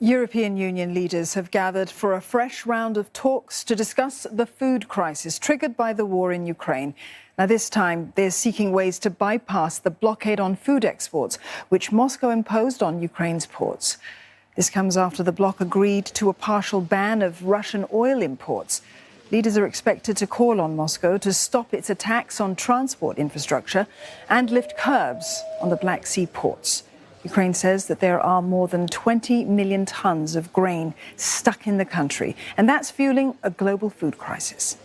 European Union leaders have gathered for a fresh round of talks to discuss the food crisis triggered by the war in Ukraine. Now, this time, they're seeking ways to bypass the blockade on food exports, which Moscow imposed on Ukraine's ports. This comes after the bloc agreed to a partial ban of Russian oil imports. Leaders are expected to call on Moscow to stop its attacks on transport infrastructure and lift curbs on the Black Sea ports. Ukraine says that there are more than 20 million tons of grain stuck in the country, and that's fueling a global food crisis.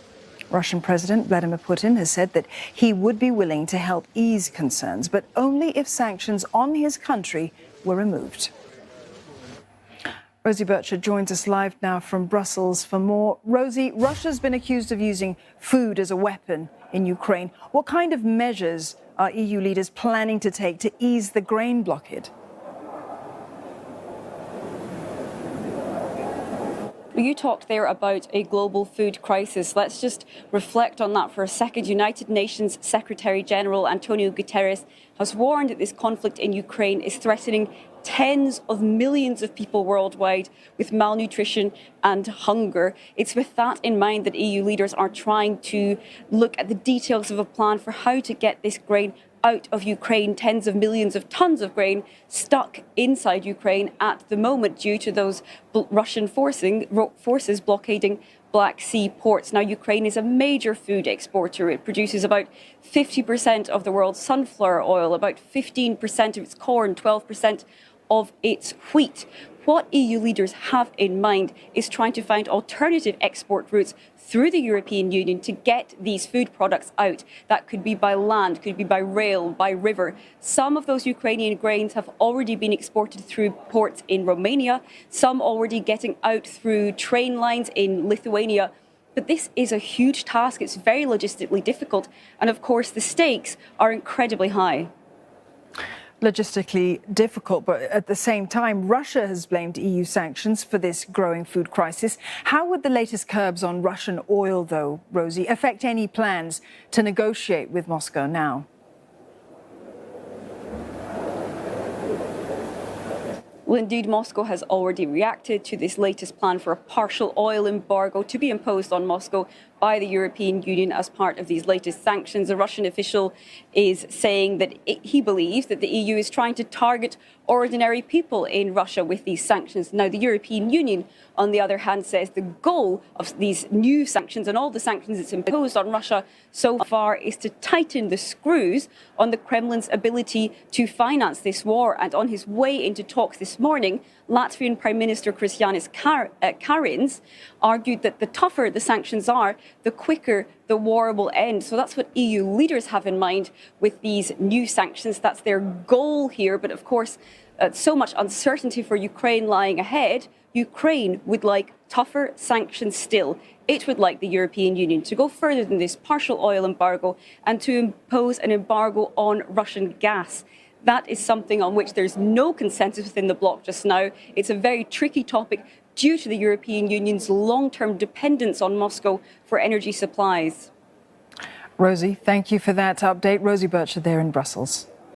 Russian President Vladimir Putin has said that he would be willing to help ease concerns, but only if sanctions on his country were removed. Rosie Bircher joins us live now from Brussels for more. Rosie, Russia's been accused of using food as a weapon in Ukraine. What kind of measures are EU leaders planning to take to ease the grain blockade? You talked there about a global food crisis. Let's just reflect on that for a second. United Nations Secretary General Antonio Guterres has warned that this conflict in Ukraine is threatening tens of millions of people worldwide with malnutrition and hunger. It's with that in mind that EU leaders are trying to look at the details of a plan for how to get this grain out of Ukraine. Tens of millions of tons of grain stuck inside Ukraine at the moment due to those Russian forces blockading Black Sea ports. Now, Ukraine is a major food exporter. It produces about 50% of the world's sunflower oil, about 15% of its corn, 12% of its wheat. What EU leaders have in mind is trying to find alternative export routes through the European Union to get these food products out. That could be by land, could be by rail, by river. Some of those Ukrainian grains have already been exported through ports in Romania, some already getting out through train lines in Lithuania. But this is a huge task. It's very logistically difficult. And of course, the stakes are incredibly high. Logistically difficult, but at the same time, Russia has blamed EU sanctions for this growing food crisis. How would the latest curbs on Russian oil, though, Rosie, affect any plans to negotiate with Moscow now? Well, indeed, Moscow has already reacted to this latest plan for a partial oil embargo to be imposed on Moscow by the European Union as part of these latest sanctions. A Russian official is saying that he believes that the EU is trying to target ordinary people in Russia with these sanctions. Now, the European Union, on the other hand, says the goal of these new sanctions and all the sanctions it's imposed on Russia so far is to tighten the screws on the Kremlin's ability to finance this war. And on his way into talks this morning, Latvian Prime Minister Krišjānis Kariņš argued that the tougher the sanctions are, the quicker the war will end. So that's what EU leaders have in mind with these new sanctions. That's their goal here. But of course, so much uncertainty for Ukraine lying ahead. Ukraine would like tougher sanctions still. It would like the European Union to go further than this partial oil embargo and to impose an embargo on Russian gas. That is something on which there's no consensus within the bloc just now. It's a very tricky topic due to the European Union's long-term dependence on Moscow for energy supplies. Rosie, thank you for that update. Rosie Bircher there in Brussels.